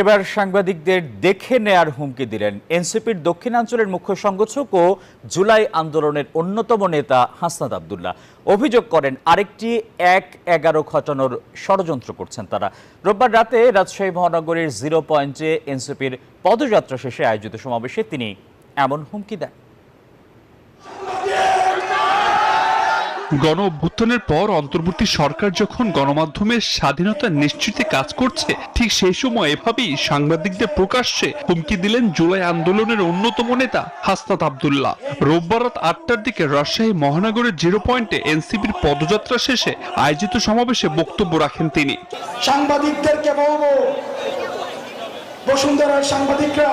এবার সাংবাদিকদের দেখে নেয়ার হুমকি দিলেন এনসিপির দক্ষিণাঞ্চলের মুখ্য সংগঠক ও জুলাই আন্দোলনের অন্যতম নেতা হাসনাত আব্দুল্লাহ। অভিযোগ করেন আরেকটি ১-১১ ঘটানোর ষড়যন্ত্র করছেন তারা। রোববার রাতে রাজশাহী মহানগরীর 0 পয়েন্টে এনসিপির পদযাত্রা শেষে আয়োজিত সমাবেশে তিনি এমন হুমকি দেন। গণ অভ্যুত্থানের পর অন্তর্বর্তী সরকার যখন গণমাধ্যমের স্বাধীনতা নিশ্চিতে কাজ করছে, ঠিক সেই সময় এভাবেই সাংবাদিকদের প্রকাশ্যে হুমকি দিলেন জুলাই আন্দোলনের অন্যতম নেতা হাসনাত আব্দুল্লাহ। রোববার রাত ৮টার দিকে রাজশাহী মহানগরের 0 পয়েন্টে এনসিপির পদযাত্রা শেষে আয়োজিত সমাবেশে বক্তব্য রাখেন তিনি। সাংবাদিকদেরকে বলবো, বসুন্ধরার সাংবাদিকরা